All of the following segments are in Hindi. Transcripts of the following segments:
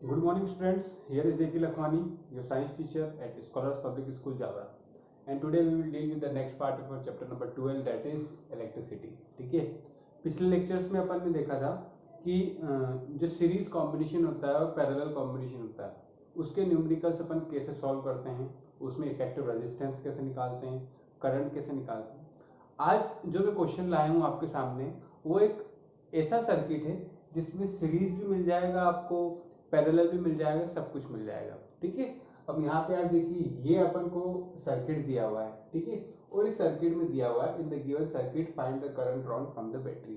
Good morning, students. Here is Ekil Lakhwani, your science teacher at Scholars Public School, Javra. And today we will deal with the next part of our chapter number 12, that is electricity. ठीक है, पिछले लेक्चर्स में अपन ने देखा था कि जो सीरीज कॉम्बिनेशन होता है और पैरेलल कॉम्बिनेशन होता है उसके न्यूमेरिकल्स अपन कैसे सॉल्व करते हैं, उसमें इफेक्टिव रेजिस्टेंस कैसे निकालते हैं, करंट कैसे निकालते हैं। आज जो मैं क्वेश्चन लाया हूँ आपके सामने वो एक ऐसा सर्किट है जिसमें सीरीज भी मिल जाएगा आपको, पैरेलल भी मिल जाएगा, सब कुछ मिल जाएगा। ठीक है, अब यहाँ पे आप देखिए ये अपन को सर्किट दिया हुआ है, ठीक है, और इस सर्किट में दिया हुआ है in the given circuit find the current drawn from the battery.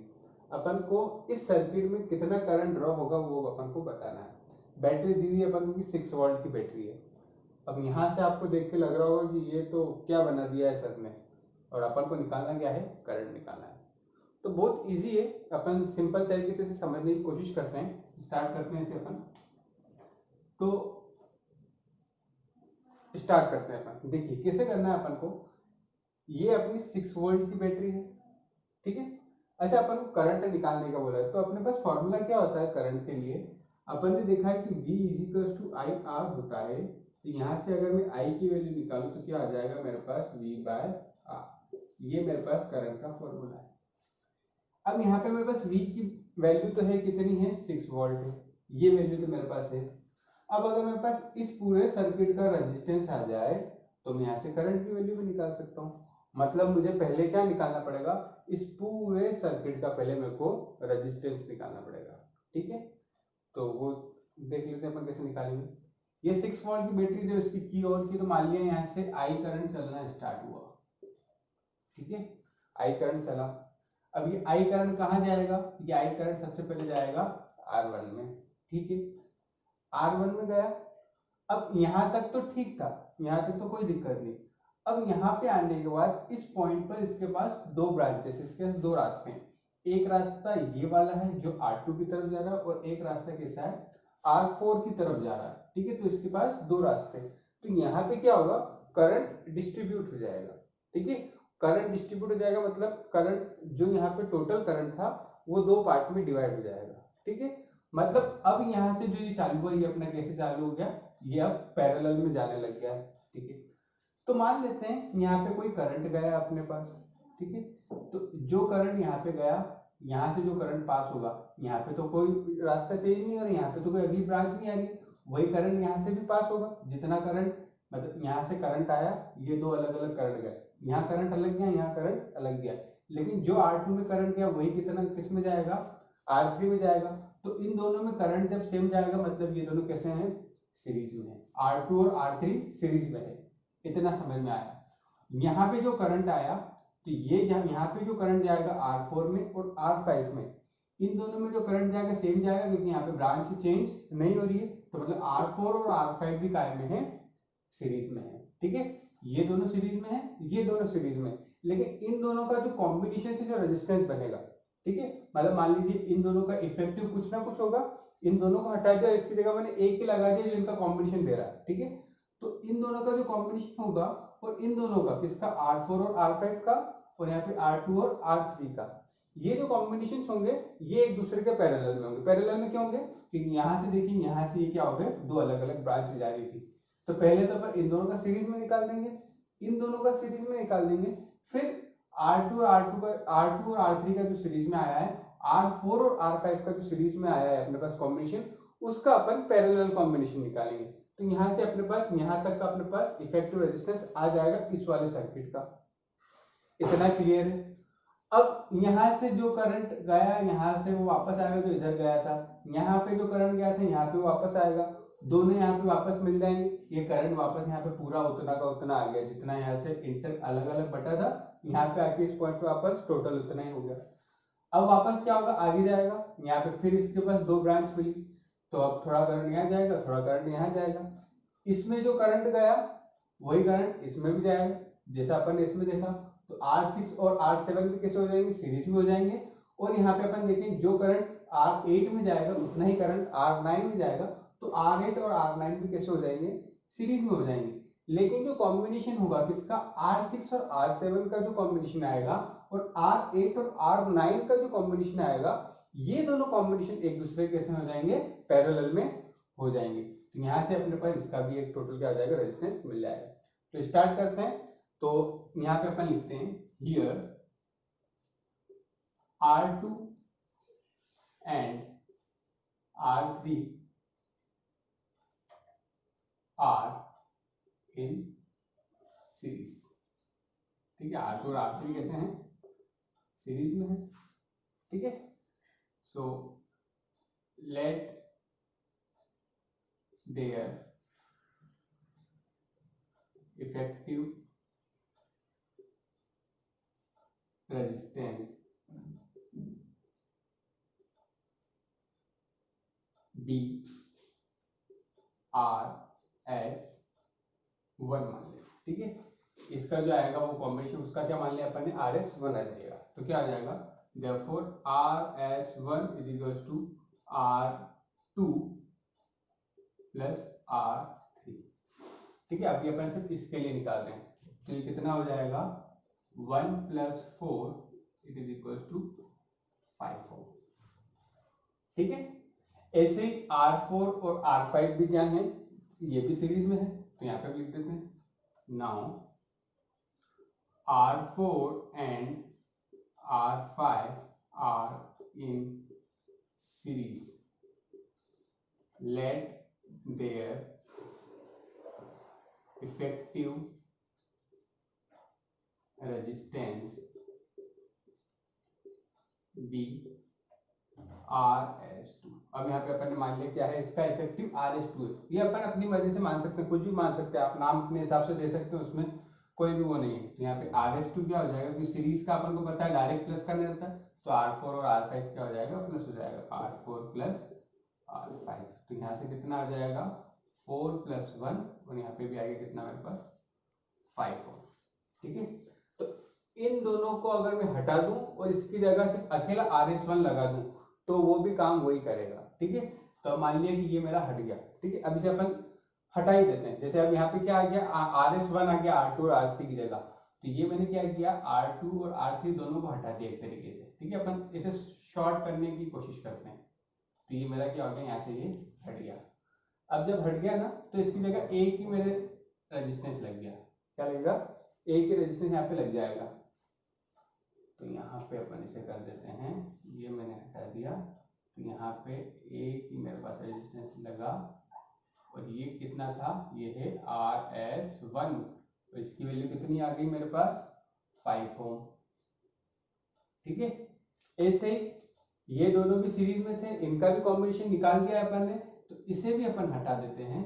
अपन को इस सर्किट में कितना करंट ड्रॉ होगा वो अपन को बताना है। बैटरी दी हुई है अपन की 6 वोल्ट की बैटरी है। अब यहाँ से आपको देख के लग रहा होगा कि ये तो क्या बना दिया है सर ने, और अपन को निकालना क्या है, करंट निकालना है। तो बहुत इजी है, अपन सिंपल तरीके से समझने की कोशिश करते हैं। स्टार्ट करते हैं इसे अपन, तो स्टार्ट करते हैं अपन। देखिए कैसे करना है अपन को। ये अपनी 6 वोल्ट की बैटरी है, ठीक है। अच्छा, अपन को करंट निकालने का बोला है, तो अपने पास फॉर्मूला क्या होता है करंट के लिए। अपन ने देखा है कि V = IR होता है। तो यहाँ से अगर मैं I की वैल्यू निकालूं तो क्या आ जाएगा मेरे पास, V/R। ये मेरे पास करंट का फॉर्मूला है। अब यहाँ पे मेरे पास V की वैल्यू तो है, कितनी है, 6 वोल्ट है, ये वैल्यू तो मेरे पास है। अब अगर मेरे पास इस पूरे सर्किट का रेजिस्टेंस आ जाए तो मैं यहाँ से करंट की वैल्यू भी निकाल सकता हूँ। मतलब मुझे पहले क्या निकालना पड़ेगा, इस पूरे सर्किट का पहले मेरे को रेजिस्टेंस निकालना पड़ेगा। ठीक है, तो वो देख लेते हैं अपन कैसे निकालेंगे। ये 6 वोल्ट की बैटरी जो इसकी की और की, तो मान लिया यहाँ से आई करंट चलना स्टार्ट हुआ। ठीक है, आई करंट चला। अब ये आई करंट कहाँ जाएगा, ये आई करंट सबसे पहले जाएगा R1 में। ठीक है, R1 में गया। अब यहां तक तो ठीक था, यहां तक तो कोई दिक्कत नहीं। अब यहाँ पे आने के बाद इस पॉइंट पर इसके पास दो ब्रांचेस, इसके पास दो रास्ते हैं। एक रास्ता ये वाला है जो R2 की तरफ जा रहा है, और एक रास्ता कैसा है, R4 की तरफ जा रहा है। ठीक है, तो इसके पास दो रास्ते हैं। तो यहाँ पे क्या होगा, करंट डिस्ट्रीब्यूट हो जाएगा। ठीक है, करंट डिस्ट्रीब्यूट हो जाएगा मतलब करंट जो यहाँ पे टोटल करंट था वो दो पार्ट में डिवाइड हो जाएगा। ठीक है, मतलब अब यहाँ से जो ये चालू हुआ ये अपना कैसे चालू हो गया, ये अब पैरेलल में जाने लग गया है। ठीक है, तो मान लेते हैं यहाँ पे कोई करंट गया अपने पास। ठीक है, तो जो करंट यहाँ पे गया, यहाँ से जो करंट पास होगा, यहाँ पे तो कोई रास्ता चेंज नहीं, और यहाँ पे तो कोई अगली ब्रांच नहीं आ रही, वही करंट यहाँ से भी पास होगा। जितना करंट, मतलब यहाँ से करंट आया, ये दो अलग अलग करंट गए, यहाँ करंट अलग गया, यहाँ करंट अलग गया, लेकिन जो R2 में करंट गया वही कितना किस में जाएगा, R3 में जाएगा। तो इन दोनों में करंट जब सेम जाएगा मतलब ये दोनों कैसे हैं, सीरीज में है। R2 और R3 सीरीज में है। इतना समझ में आया। यहाँ पे जो करंट आया, तो ये यहाँ पे जो करंट जाएगा R4 में और R5 में, इन दोनों में जो करंट जाएगा सेम जाएगा, क्योंकि यहाँ पे ब्रांच चेंज नहीं हो रही है। तो मतलब R4 और R5 भी काय में है, सीरीज में है। ठीक है, ये दोनों सीरीज में है, ये दोनों सीरीज में, लेकिन इन दोनों का जो कॉम्बिनेशन से जो रेजिस्टेंस बनेगा, ठीक है, मतलब मान लीजिए इन दोनों का इफेक्टिव कुछ ना कुछ होगा, इन दोनों को हटा दिया, इसकी जगह मैंने एक ही लगा दिया जो इनका कॉम्बिनेशन दे रहा है। ठीक है, तो इन दोनों का जो कॉम्बिनेशन होगा, और इन दोनों का, किसका, R4 और R5 का, और यहाँ पे R2 और R3 का, ये जो कॉम्बिनेशन होंगे ये एक दूसरे के पैरेलल में होंगे। पैरेलल में क्यों होंगे, क्योंकि यहाँ से देखिए, यहाँ से ये क्या हो गए, दो अलग अलग ब्रांच जा रही थी। तो पहले तो अपन इन दोनों का सीरीज में निकाल देंगे, इन दोनों का सीरीज में निकाल देंगे, फिर R2 और R3 का जो सीरीज में आया है, R4 और R5 का जो सीरीज में आया है अपने पास कॉम्बिनेशन, उसका अपन पैरेलल कॉम्बिनेशन निकालेंगे। तो यहाँ से अपने पास यहाँ तक का अपने पास इफेक्टिव रेजिस्टेंस आ जाएगा इस वाले सर्किट का। इतना क्लियर है। अब यहाँ से जो करंट गया, यहाँ से वो वापस आएगा जो इधर गया था, यहाँ पे जो करंट गया था यहाँ पे वापस आएगा, दोनों यहाँ पे वापस मिल जाएंगे। ये करंट वापस यहाँ पे पूरा उतना का उतना आ गया, जितना यहाँ से इंटर अलग अलग बटा था, यहाँ पे आके इस पॉइंट पे वापस टोटल उतना ही हो गया। अब वापस क्या होगा, आगे जाएगा, यहाँ पे फिर इसके पास दो ब्रांच मिली, तो अब थोड़ा करंट यहाँ जाएगा, थोड़ा करंट यहाँ जाएगा। इसमें जो करंट गया वही करंट इसमें भी जाएगा, जैसा अपन ने इसमें देखा। तो R6 और R7 भी कैसे हो जाएंगे, सीरीज में हो जाएंगे। और यहाँ पे अपन देखें जो करंट R8 में जाएगा उतना ही करंट R9 में जाएगा, तो R8 और R9 भी कैसे हो जाएंगे, सीरीज में हो जाएंगे। लेकिन जो कॉम्बिनेशन होगा किसका, R6 और R7 का जो कॉम्बिनेशन आएगा, और R8 और R9 का जो कॉम्बिनेशन आएगा, ये दोनों कॉम्बिनेशन एक दूसरे कैसे हो जाएंगे, पैरेलल में हो जाएंगे। तो यहाँ से अपने पास इसका भी एक टोटल क्या हो जाएगा, रेजिस्टेंस मिल जाएगा। तो स्टार्ट करते हैं। तो यहाँ पे अपन लिखते हैं here R2 and R3 are in series. ठीक है, R2 और R3 कैसे हैं, सीरीज में है। ठीक है, so let their effective resistance be RS1 मान लिया। ठीक है, इसका जो आएगा वो कॉम्बिनेशन, उसका क्या मान लिया अपन ने, RS1 आ जाएगा। तो क्या आ जाएगा, therefore RS1 is equals to R2 plus R3। ठीक है, अभी अपन सिर्फ इसके लिए निकाल रहे हैं। तो ये कितना हो जाएगा, 1 + 4 इट इज इक्वल्स टू 5 Ω। ठीक है, ऐसे ही R4 और R5 भी क्या है, ये भी सीरीज में है। तो यहाँ पे लिख देते हैं now R4 and R5 are in series, let their effective resistance be RS2। अब यहाँ पे अपन ने मान लिया क्या है, इसका इफेक्टिव RS2 है। ये अपन अपनी मर्जी से मान सकते हैं, कुछ भी मान सकते हैं, आप नाम अपने हिसाब से दे सकते हैं, उसमें कोई भी वो नहीं है। तो यहाँ पे RS2 क्या हो जाएगा, क्योंकि सीरीज का अपन को पता है डायरेक्ट प्लस करना रहता है। तो R4 और R5 क्या हो जाएगा, प्लस हो जाएगा, R4 + R5। तो यहाँ से कितना आ जाएगा, 4 + 1, और यहाँ पे भी आएगा कितना मेरे पास, 5 Ω। ठीक है, तो इन दोनों को अगर मैं हटा दूं और इसकी जगह सिर्फ अकेला RS1 लगा दूं तो वो भी काम वही करेगा। ठीक है, तो अब मान लिया कि ये मेरा हट गया। ठीक है, अब इसे अपन हटा ही देते हैं। जैसे अब यहाँ पे क्या आ गया, RS1 आ गया R2 और R3 की जगह। तो ये मैंने क्या किया, R2 और R3 दोनों को हटा दिया एक तरीके से। ठीक है, अपन इसे शॉर्ट करने की कोशिश करते हैं। तो ये मेरा क्या हो गया, यहाँ से ये हट गया। अब जब हट गया ना, तो इसकी जगह एक ही मेरे रेजिस्टेंस लग गया। क्या लगेगा, एक ही रेजिस्टेंस यहाँ पे लग जाएगा। तो यहाँ पे अपन इसे कर देते हैं, ये मैंने हटा दिया। तो यहाँ पे एक ही मेरे पास रेजिस्टेंस लगा, और ये कितना था, ये है RS1। तो इसकी वैल्यू कितनी आ गई मेरे पास, 5 Ω। ठीक है, ऐसे ही ये दोनों भी सीरीज में थे, इनका भी कॉम्बिनेशन निकाल दिया है अपन ने। तो इसे भी अपन हटा देते हैं।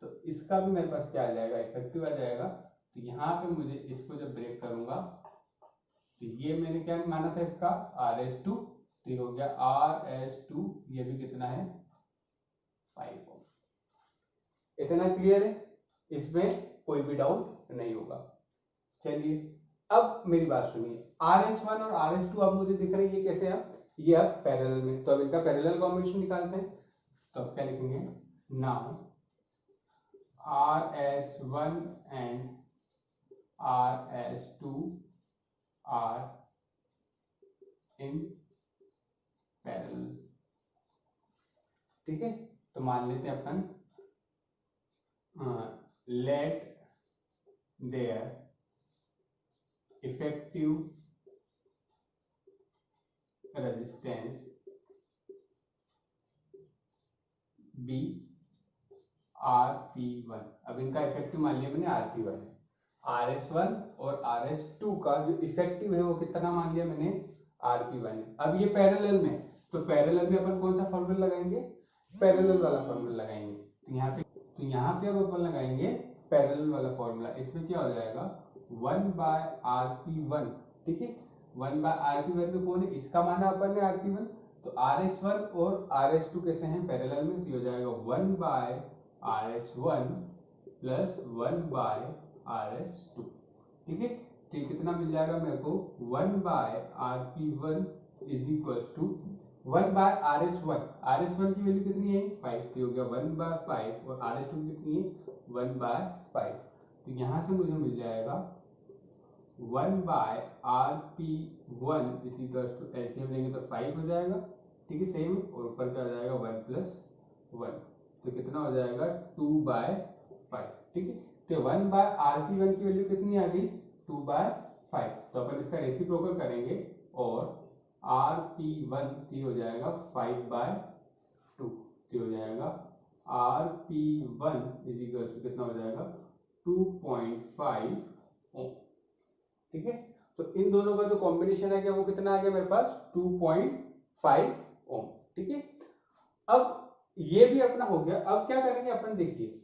तो इसका भी मेरे पास क्या आ जाएगा, इफेक्टिव आ जाएगा। तो यहाँ पे मुझे इसको जब ब्रेक करूंगा, तो ये मैंने क्या माना था इसका, RS2। तो ये हो गया RS2, ये भी कितना है, 5 Ω। इतना क्लियर है, इसमें कोई भी डाउट नहीं होगा। चलिए अब मेरी बात सुनिए, RS1 और RS2 अब मुझे दिख रही है कैसे, ये अब पैरेलल में। तो अब इनका पैरेलल कॉम्बिनेशन निकालते हैं। तो अब क्या लिखेंगे, now RS1 and RS2 are in parallel. ठीक है, तो मान लेते हैं अपन let their effective resistance be RP1। अब इनका इफेक्टिव मान लिया मैंने RP1 है। RS1 और RS2 का जो इफेक्टिव है वो कितना मान लिया मैंने, RP1 है। अब ये पैरेलल में, तो पैरेलल में अपन कौन सा फॉर्मूला लगाएंगे, पैरेलल वाला फॉर्मूला लगाएंगे। तो यहाँ पे अब अपन लगाएंगे पैरेलल वाला फॉर्मूला। इसमें क्या हो जाएगा, 1/RP1। ठीक है, 1/RP1 में कौन है, इसका माना अपन ने RP1। तो RS1 और RS2 कैसे हैं, पैरेलल में। तो हो जाएगा 1/RS1 + 1/RS2। ठीक है, तो ये कितना मिल जाएगा मेरे को, 1/RP1 is equals to 1/RS1। RS1 की वैल्यू कितनी है, 5। तो हो गया 1/5, और RS2 कितनी है, 1/5। तो यहाँ से मुझे मिल जाएगा 1/RP1 is equal to LCM लेंगे तो 5 हो जाएगा, ठीक है सेम, और ऊपर क्या हो जाएगा 1+1, तो कितना हो जाएगा 2/5, ठीक है। तो 1/RP1 की वैल्यू कितनी आ गई 2/5, तो अपन इसका रेसिप्रोकल करेंगे और RP1 की हो जाएगा 5/2, की हो जाएगा RP1 इज इक्वल टू कितना हो जाएगा 2.5 ओम, ठीक है। तो इन दोनों का जो कॉम्बिनेशन है क्या वो कितना आ गया मेरे पास 2.5 ओम, ठीक है। अब ये भी अपना हो गया। अब क्या करेंगे अपन, देखिए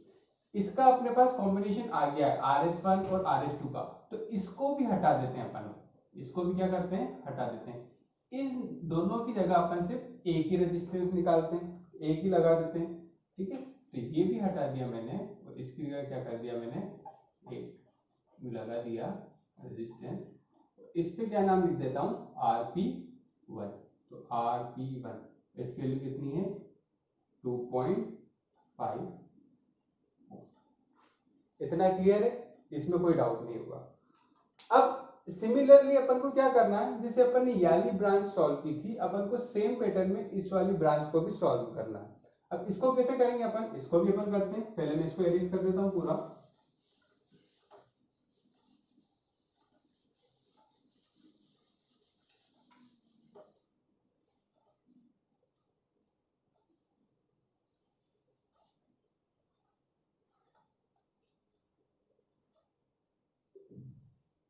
इसका अपने पास कॉम्बिनेशन आ गया है RS1 और RS2 का, तो इसको भी हटा देते हैं अपन, इसको भी क्या करते हैं हटा देते हैं। इन दोनों की जगह अपन सिर्फ एक ही रेजिस्टेंस निकालते हैं, एक ही लगा देते हैं, ठीक है। तो ये भी हटा दिया मैंने और इसकी जगह क्या कर दिया मैंने एक लगा दिया रेजिस्टेंस। इस पे क्या नाम लिख देता हूं RP1, तो RP1 इसकी वैल्यू कितनी है 2.5। इतना क्लियर है, इसमें कोई डाउट नहीं होगा। अब सिमिलरली अपन को क्या करना है, जैसे अपन ने ये वाली ब्रांच सॉल्व की थी, अपन को सेम पैटर्न में इस वाली ब्रांच को भी सॉल्व करना है। अब इसको कैसे करेंगे अपन, इसको भी अपन करते हैं। पहले मैं इसको एरेज कर देता हूं पूरा,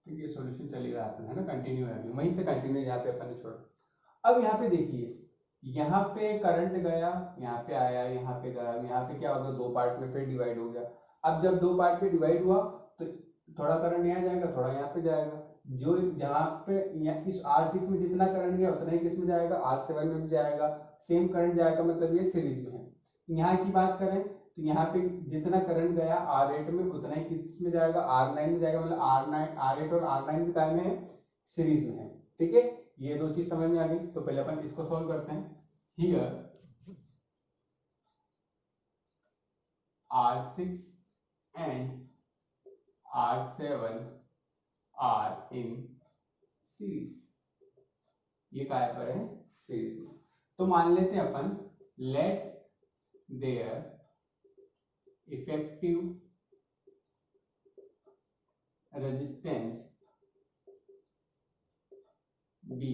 ठीक है। सॉल्यूशन चलेगा अपन, है ना, कंटिन्यू है, वहीं से कंटिन्यू जहाँ पे अपन ने छोड़ा। अब यहाँ पे देखिए, यहाँ पे करंट गया, यहाँ पे आया, यहाँ पे गया, यहाँ पे क्या होगा दो पार्ट में फिर डिवाइड हो गया। अब जब दो पार्ट में डिवाइड हुआ तो थोड़ा करंट यहाँ जाएगा, थोड़ा यहाँ पे जाएगा। जो जहाँ पे इस R6 में जितना करंट गया उतना ही किसमें जाएगा R7 में भी जाएगा, सेम करंट जाएगा, मतलब ये सीरीज में है। यहाँ की बात करें तो यहाँ पे जितना करंट गया R8 में उतना ही किस में जाएगा R9 में जाएगा, मतलब R8 और R9 भी काय में है सीरीज में है, ठीक है। ये दो चीज समझ में आ गई। तो पहले अपन इसको सॉल्व करते हैं। Here R6 and R7 are in series, ये काय पर है सीरीज में। तो मान लेते हैं अपन let their effective resistance be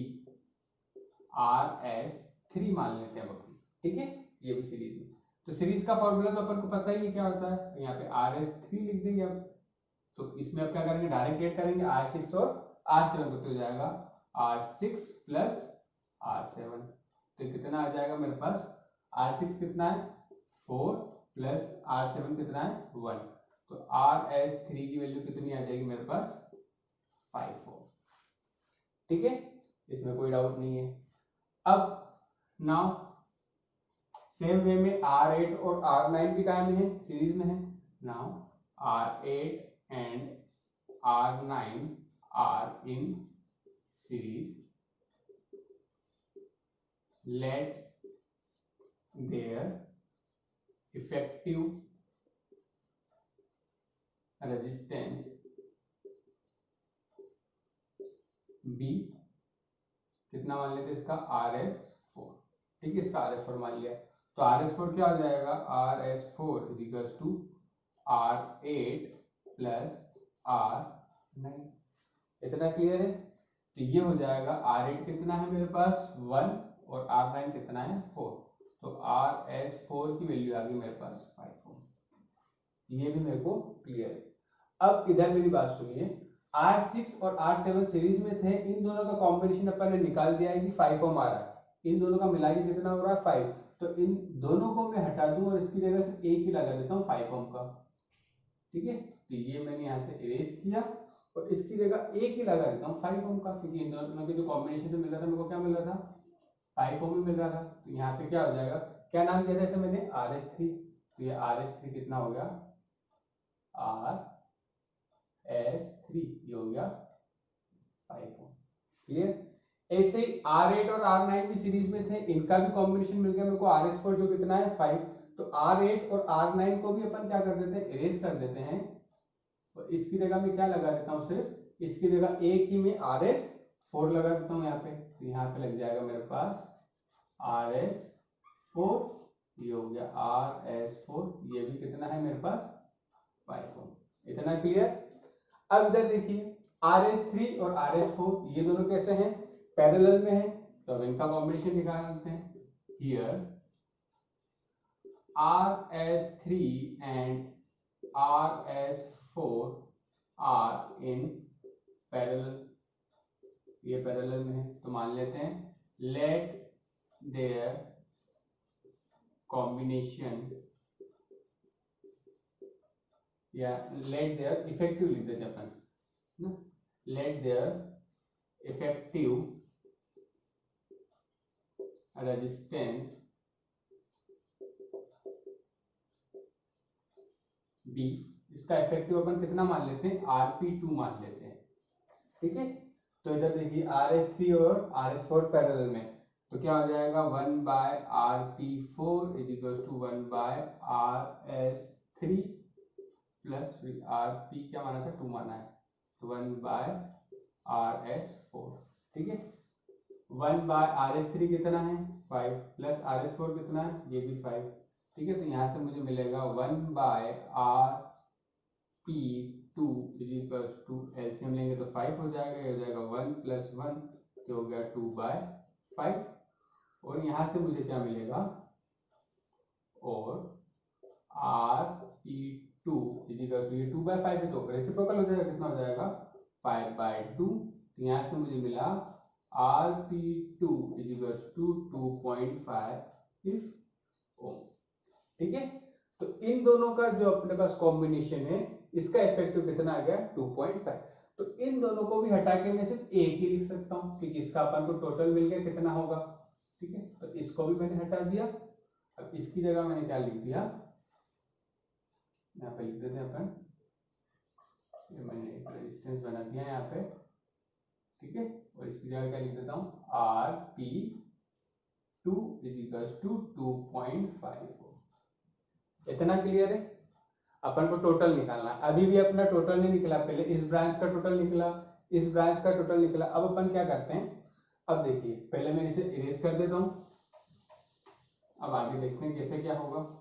RS3 मान लेते हैं अपन, ठीक है। ये भी सीरीज में, तो सीरीज का फॉर्मूला तो अपन को पता ही है क्या होता है, यहाँ पे RS3 लिख देंगे अब। तो इसमें अब क्या करेंगे, डायरेक्ट ऐड करेंगे R6 और R7 को, तो जाएगा R6 प्लस R7, तो कितना आ जाएगा मेरे पास, R6 कितना है 4 प्लस R7 कितना है 1, तो RS3 की वैल्यू कितनी आ जाएगी मेरे पास 5 4, ठीक है। इसमें कोई डाउट नहीं है। अब नाउ सेम वे में R8 और R9 भी काय में है सीरीज में है। Now R8 and R9 are in series, let their effective resistance be कितना मान लेते इसका RS4, ठीक है। इसका RS4 मान लिया, तो RS4 क्या हो जाएगा RS4 is equals to R8 plus R9। इतना क्लियर है। तो ये हो जाएगा R8 कितना है मेरे पास 1 और R9 कितना है 4, तो RS4 की वैल्यू आ गई मेरे पास 5 ओम। ये भी मेरे को क्लियर है। अब इधर मेरी बात सुनिए, R6 और R7 सीरीज में थे, इन दोनों का कॉम्बिनेशन अपन ने निकाल दिया है कि 5 ओम आ रहा है, इन दोनों का मिला के कितना हो रहा है 5, तो इन दोनों को मैं हटा दूं और इसकी जगह से एक ही लगा देता हूँ 5 ओम का, ठीक है। तो ये मैंने यहाँ से इरेज किया और इसकी जगह एक ही लगा देता हूँ 5 ओम का, क्योंकि इन दोनों के जो कॉम्बिनेशन मिल रहा था मेरे को क्या मिल रहा था 5 ओम मिल रहा था। तो यहाँ पे क्या हो जाएगा, क्या नाम दिया था इसे मैंने RS3, तो ये RS3 कितना हो गया RS3, ये हो गया 5 ओम, क्लियर। ऐसे ही R8 और R9 भी सीरीज में थे, इनका भी कॉम्बिनेशन मिल गया मेरे को RS4 जो कितना है 5, तो R8 और R9 को भी अपन क्या कर देते हैं इरेज कर देते हैं, तो इसकी जगह में क्या लगा देता हूँ सिर्फ इसकी जगह ए की मैं RS4 लगा देता हूँ यहाँ पे, तो यहाँ पे लग जाएगा मेरे पास RS4, ये हो गया RS4, ये भी कितना है मेरे पास 5 ओम। इतना क्लियर। अब इधर देखिए RS3 और RS4 ये दोनों कैसे हैं, पैरेलल में हैं, तो अब इनका कॉम्बिनेशन निकालते हैं। Here RS3 and RS4 are in parallel, ये पैरेलल में है, तो मान लेते हैं लेट देयर कॉम्बिनेशन, या लेट देयर इफेक्टिव लिख देते अपन ना, let their effective resistance be, इसका इफेक्टिव अपन कितना मान लेते हैं, RP2 मान लेते हैं, ठीक है। तो इधर देखिए RS3 और RS4 पैरेलल में, तो क्या हो जाएगा 1/RP4 is equal to 1/RS3 plus RP क्या माना था, 2 माना है, तो 1/RS4, ठीक है। 1/RS3 कितना है 5, प्लस RS4 कितना है, ये भी 5, ठीक है। तो यहाँ से मुझे मिलेगा 1/RP2 is equal to, LCM लेंगे तो 5 हो जाएगा, ये हो जाएगा 1 + 1 तो हो गया 2/5, और यहाँ से मुझे क्या मिलेगा, और RP2 इज इक्वल टू, ये 2/5 है तो रेसिप्रोकल हो जाएगा, कितना हो जाएगा 5/2, तो यहाँ से मुझे मिला RP2 इज इक्वल टू 2.5 ओम, ठीक है। तो इन दोनों का जो अपने पास कॉम्बिनेशन है, इसका इफेक्टिव कितना आ गया 2.5, तो इन दोनों को भी हटा के मैं सिर्फ एक ही लिख सकता हूँ, क्योंकि इसका अपन को टोटल मिल गया कितना होगा, ठीक है। तो इसको भी मैंने हटा दिया। अब इसकी जगह मैंने क्या लिख दिया, यहाँ पे लिख देते हैं अपन, ये मैंने एक रेजिस्टेंस बना दिया यहाँ पे, ठीक है, और इसकी जगह क्या लिख देता हूँ, RP2 इज इक्वल टू 2.5। इतना क्लियर है। अपन को टोटल निकालना है, अभी भी अपना टोटल नहीं निकला, पहले इस ब्रांच का टोटल निकला, इस ब्रांच का टोटल निकला। अब अपन क्या करते हैं, अब देखिए पहले मैं इसे इरेज कर देता हूं, अब आगे देखते हैं कैसे क्या होगा।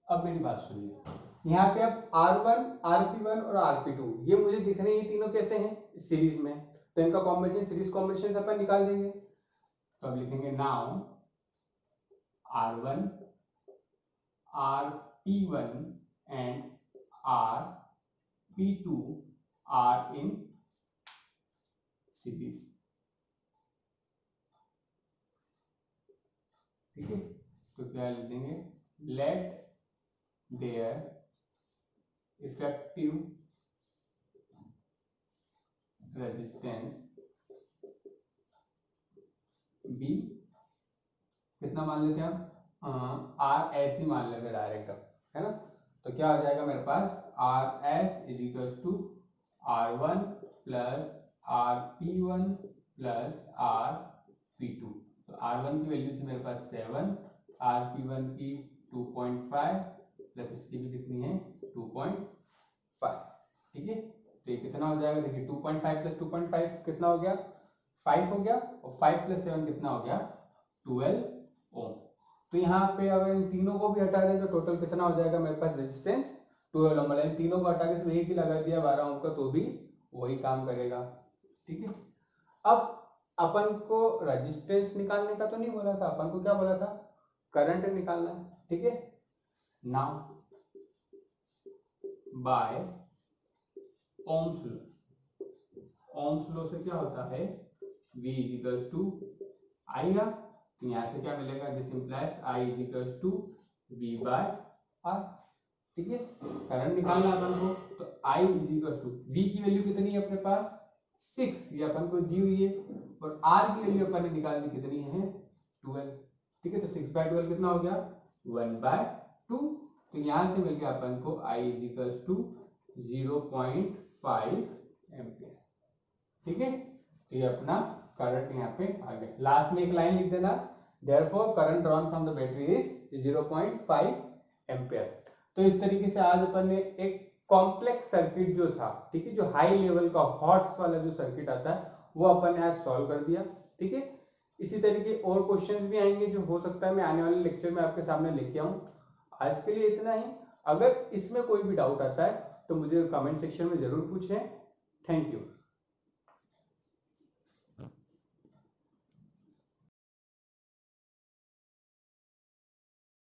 अब मेरी बात सुनिए, यहाँ पे अब R1, RP1 और RP2 ये मुझे दिख रहे हैं, ये तीनों कैसे हैं सीरीज में, तो इनका कॉम्बिनेशन सीरीज कॉम्बिनेशन अपन निकाल देंगे। तो अब लिखेंगे now R1, RP1 and RP2 are in series, ठीक है। तो क्या लिख देंगे, let their effective resistance B, कितना मान लेते हैं आप, R ऐसी मान लेते डायरेक्ट, है ना। तो क्या हो जाएगा मेरे पास, RS is equal to R1 plus RP1 plus RP2। तो R1 की वैल्यू थी मेरे पास 7, RP1 की 2.5 प्लस इसकी भी कितनी है 2.5, ठीक है। तो ये कितना हो जाएगा, देखिए 2.5 प्लस 2.5 कितना हो गया 5 हो गया, और 5 प्लस 7 कितना हो गया 12 ओम। तो यहाँ पे अगर इन तीनों को भी हटा दें तो टोटल कितना हो जाएगा मेरे पास रेजिस्टेंस 12 ओम, मतलब इन तीनों को हटा के सिर्फ एक ही लगा दिया 12 ओम का, तो भी वही काम करेगा, ठीक है। अब अपन को रेजिस्टेंस निकालने का तो नहीं बोला था, अपन को क्या बोला था, करंट निकालना है, ठीक है। Now by Ohm's law, Ohm's law से क्या होता है, V is equal to I R, तो यहाँ से क्या मिलेगा, this implies I is equal to V by R, ठीक है। करंट निकालना अपन को, तो I is equal to, V की वैल्यू कितनी है अपने पास 6, ये अपन को दी हुई है, और R की वैल्यू अपन ने निकालनी कितनी है 12, ठीक है। तो 6/12 कितना हो गया 1/2, तो यहाँ से मिल गया अपन को I is equal to 0.5 ampere. ठीक है, तो ये अपना करंट यहाँ पे आ गया। लास्ट में एक लाइन लिख देना, therefore current drawn from the battery is 0.5 ampere. तो इस तरीके से आज अपन ने एक कॉम्प्लेक्स सर्किट जो था, ठीक है, जो हाई लेवल का हॉट्स वाला जो सर्किट आता है वो अपन ने आज सॉल्व कर दिया। ठीक है, इसी तरीके और क्वेश्चंस भी आएंगे जो हो सकता है मैं आने वाले लेक्चर में आपके सामने लेके आऊं। आज के लिए इतना ही। अगर इसमें कोई भी डाउट आता है तो मुझे कमेंट सेक्शन में जरूर पूछें। Thank you.